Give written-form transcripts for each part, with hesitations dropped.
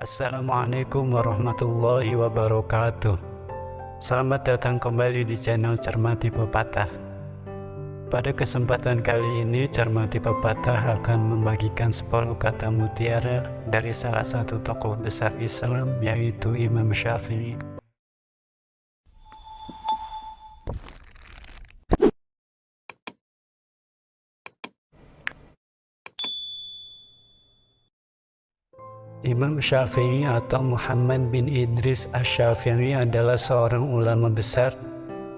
Assalamualaikum warahmatullahi wabarakatuh. Selamat datang kembali di channel Cermati Pepatah. Pada kesempatan kali ini, Cermati Pepatah akan membagikan 10 kata mutiara dari salah satu tokoh besar Islam, yaitu Imam Syafi'i. Imam Syafi'i atau Muhammad bin Idris Asy-Syafi'i adalah seorang ulama besar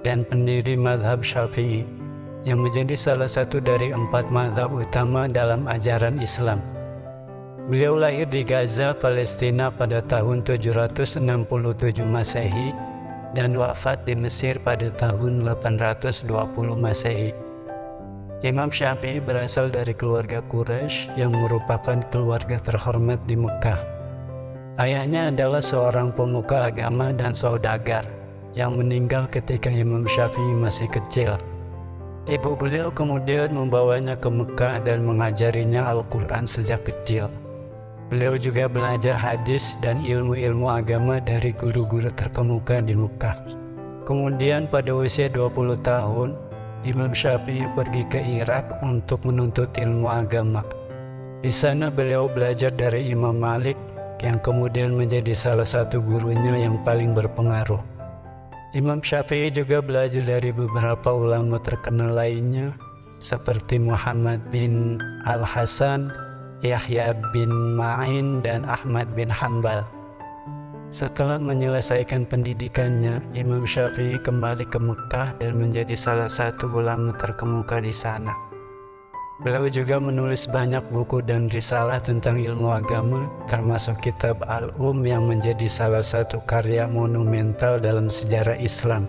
dan pendiri mazhab Syafi'i yang menjadi salah satu dari 4 mazhab utama dalam ajaran Islam. Beliau lahir di Gaza, Palestina pada tahun 767 Masehi dan wafat di Mesir pada tahun 820 Masehi. Imam Syafi'i berasal dari keluarga Quraisy yang merupakan keluarga terhormat di Mekah. Ayahnya adalah seorang pemuka agama dan saudagar yang meninggal ketika Imam Syafi'i masih kecil. Ibu beliau kemudian membawanya ke Mekah dan mengajarinya Al-Quran sejak kecil. Beliau juga belajar hadis dan ilmu-ilmu agama dari guru-guru terkemuka di Mekah. Kemudian pada usia 20 tahun, Imam Syafi'i pergi ke Irak untuk menuntut ilmu agama. Di sana beliau belajar dari Imam Malik yang kemudian menjadi salah satu gurunya yang paling berpengaruh. Imam Syafi'i juga belajar dari beberapa ulama terkenal lainnya seperti Muhammad bin Al-Hasan, Yahya bin Ma'in, dan Ahmad bin Hanbal. Setelah menyelesaikan pendidikannya, Imam Syafi'i kembali ke Mekah dan menjadi salah satu ulama terkemuka di sana. Beliau juga menulis banyak buku dan risalah tentang ilmu agama, termasuk kitab Al-Um yang menjadi salah satu karya monumental dalam sejarah Islam.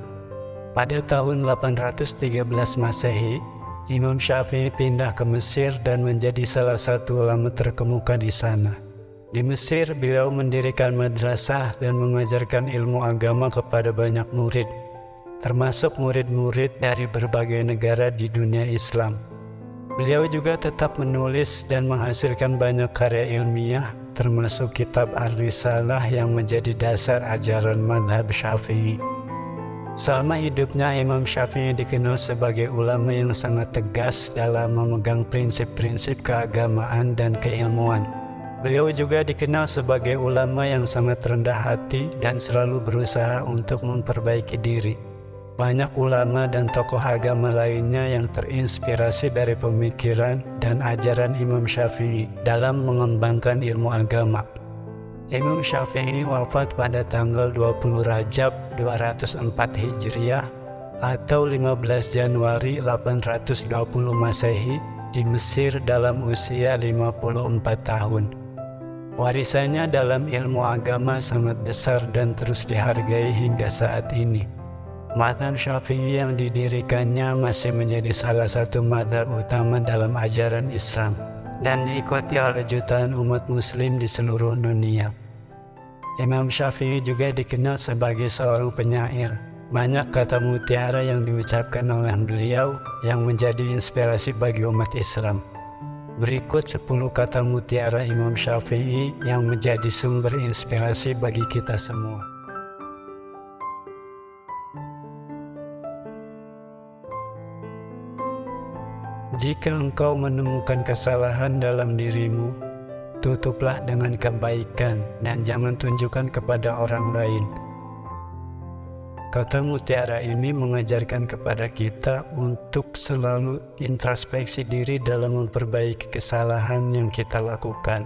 Pada tahun 813 Masehi, Imam Syafi'i pindah ke Mesir dan menjadi salah satu ulama terkemuka di sana. Di Mesir, beliau mendirikan madrasah dan mengajarkan ilmu agama kepada banyak murid, termasuk murid-murid dari berbagai negara di dunia Islam. Beliau juga tetap menulis dan menghasilkan banyak karya ilmiah, termasuk kitab Ar-Risalah yang menjadi dasar ajaran mazhab Syafi'i. Selama hidupnya, Imam Syafi'i dikenal sebagai ulama yang sangat tegas dalam memegang prinsip-prinsip keagamaan dan keilmuan. Beliau juga dikenal sebagai ulama yang sangat rendah hati dan selalu berusaha untuk memperbaiki diri. Banyak ulama dan tokoh agama lainnya yang terinspirasi dari pemikiran dan ajaran Imam Syafi'i dalam mengembangkan ilmu agama. Imam Syafi'i wafat pada tanggal 20 Rajab 204 Hijriah atau 15 Januari 820 Masehi di Mesir dalam usia 54 tahun. Warisannya dalam ilmu agama sangat besar dan terus dihargai hingga saat ini. Mazhab Syafi'i yang didirikannya masih menjadi salah satu mazhab utama dalam ajaran Islam dan diikuti oleh jutaan umat muslim di seluruh dunia. Imam Syafi'i juga dikenal sebagai seorang penyair. Banyak kata mutiara yang diucapkan oleh beliau yang menjadi inspirasi bagi umat Islam. Berikut 10 kata mutiara Imam Syafi'i yang menjadi sumber inspirasi bagi kita semua. Jika engkau menemukan kesalahan dalam dirimu, tutuplah dengan kebaikan dan jangan tunjukkan kepada orang lain. Kata mutiara ini mengajarkan kepada kita untuk selalu introspeksi diri dalam memperbaiki kesalahan yang kita lakukan.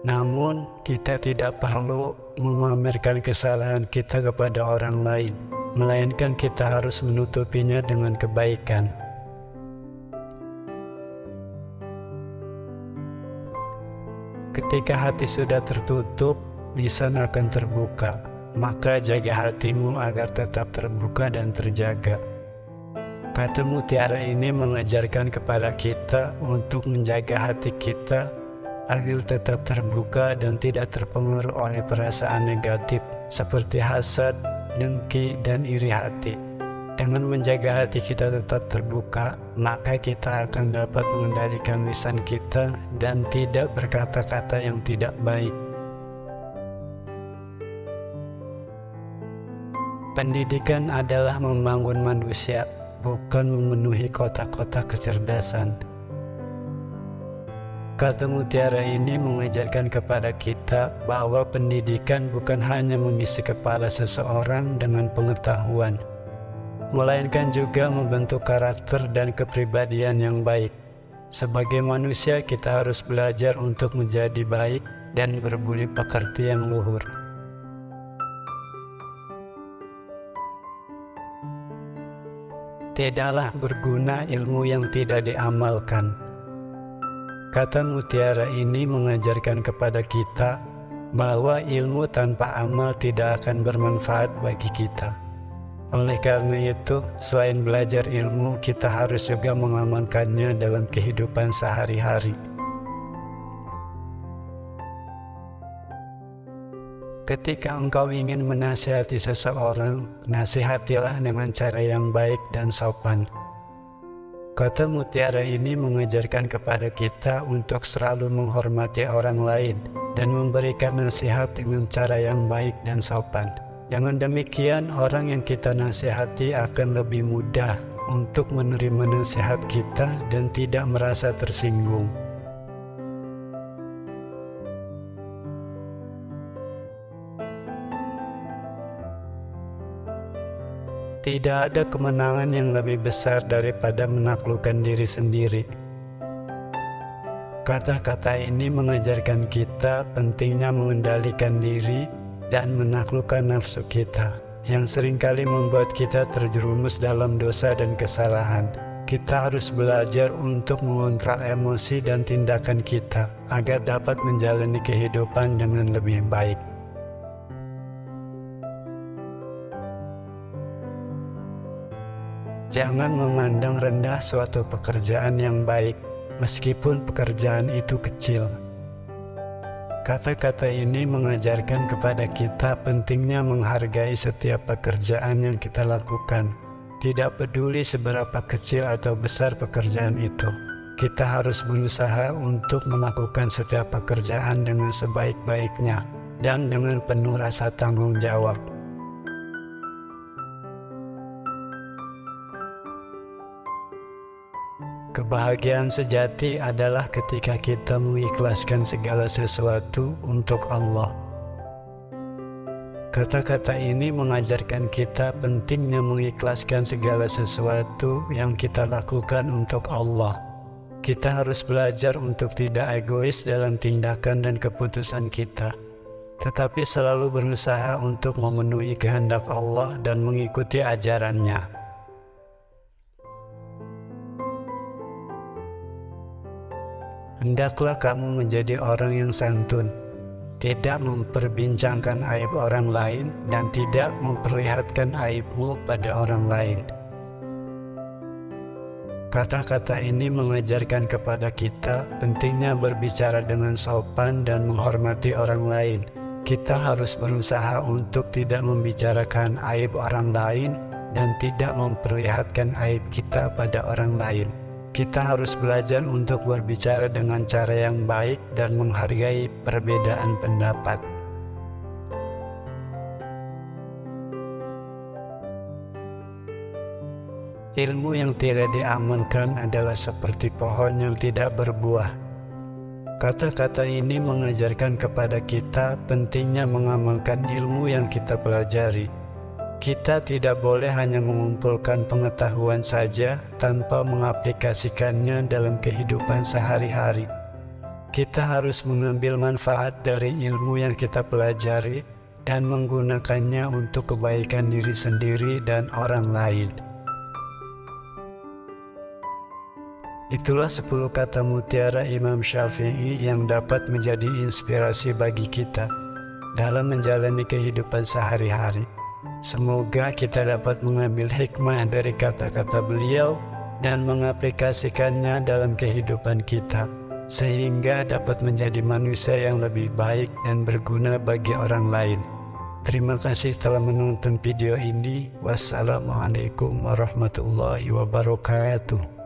Namun, kita tidak perlu memamerkan kesalahan kita kepada orang lain, melainkan kita harus menutupinya dengan kebaikan. Ketika hati sudah tertutup, lisan akan terbuka. Maka jaga hatimu agar tetap terbuka dan terjaga. Kata mutiara ini mengajarkan kepada kita untuk menjaga hati kita agar tetap terbuka dan tidak terpengaruh oleh perasaan negatif seperti hasad, dengki, dan iri hati. Dengan menjaga hati kita tetap terbuka, maka kita akan dapat mengendalikan lisan kita dan tidak berkata-kata yang tidak baik. Pendidikan adalah membangun manusia, bukan memenuhi kotak-kotak kecerdasan. Kata mutiara ini mengajarkan kepada kita bahwa pendidikan bukan hanya mengisi kepala seseorang dengan pengetahuan, melainkan juga membentuk karakter dan kepribadian yang baik. Sebagai manusia, kita harus belajar untuk menjadi baik dan berbudi pekerti yang luhur. Tidaklah berguna ilmu yang tidak diamalkan. Kata mutiara ini mengajarkan kepada kita bahwa ilmu tanpa amal tidak akan bermanfaat bagi kita. Oleh karena itu, selain belajar ilmu, kita harus juga mengamalkannya dalam kehidupan sehari-hari. Ketika engkau ingin menasihati seseorang, nasihatilah dengan cara yang baik dan sopan. Kata mutiara ini mengajarkan kepada kita untuk selalu menghormati orang lain dan memberikan nasihat dengan cara yang baik dan sopan. Dengan demikian, orang yang kita nasihati akan lebih mudah untuk menerima nasihat kita dan tidak merasa tersinggung. Tidak ada kemenangan yang lebih besar daripada menaklukkan diri sendiri. Kata-kata ini mengajarkan kita pentingnya mengendalikan diri dan menaklukkan nafsu kita, yang seringkali membuat kita terjerumus dalam dosa dan kesalahan. Kita harus belajar untuk mengontrol emosi dan tindakan kita agar dapat menjalani kehidupan dengan lebih baik. Jangan memandang rendah suatu pekerjaan yang baik, meskipun pekerjaan itu kecil. Kata-kata ini mengajarkan kepada kita pentingnya menghargai setiap pekerjaan yang kita lakukan. Tidak peduli seberapa kecil atau besar pekerjaan itu, kita harus berusaha untuk melakukan setiap pekerjaan dengan sebaik-baiknya dan dengan penuh rasa tanggung jawab. Kebahagiaan sejati adalah ketika kita mengikhlaskan segala sesuatu untuk Allah. Kata-kata ini mengajarkan kita pentingnya mengikhlaskan segala sesuatu yang kita lakukan untuk Allah. Kita harus belajar untuk tidak egois dalam tindakan dan keputusan kita, tetapi selalu berusaha untuk memenuhi kehendak Allah dan mengikuti ajarannya. Hendaklah kamu menjadi orang yang santun, tidak memperbincangkan aib orang lain dan tidak memperlihatkan aibmu pada orang lain. Kata-kata ini mengajarkan kepada kita pentingnya berbicara dengan sopan dan menghormati orang lain. Kita harus berusaha untuk tidak membicarakan aib orang lain dan tidak memperlihatkan aib kita pada orang lain. Kita harus belajar untuk berbicara dengan cara yang baik dan menghargai perbedaan pendapat. Ilmu yang tidak diamalkan adalah seperti pohon yang tidak berbuah. Kata-kata ini mengajarkan kepada kita pentingnya mengamalkan ilmu yang kita pelajari. Kita tidak boleh hanya mengumpulkan pengetahuan saja tanpa mengaplikasikannya dalam kehidupan sehari-hari. Kita harus mengambil manfaat dari ilmu yang kita pelajari dan menggunakannya untuk kebaikan diri sendiri dan orang lain. Itulah 10 kata mutiara Imam Syafi'i yang dapat menjadi inspirasi bagi kita dalam menjalani kehidupan sehari-hari. Semoga kita dapat mengambil hikmah dari kata-kata beliau dan mengaplikasikannya dalam kehidupan kita, sehingga dapat menjadi manusia yang lebih baik dan berguna bagi orang lain. Terima kasih telah menonton video ini. Wassalamualaikum warahmatullahi wabarakatuh.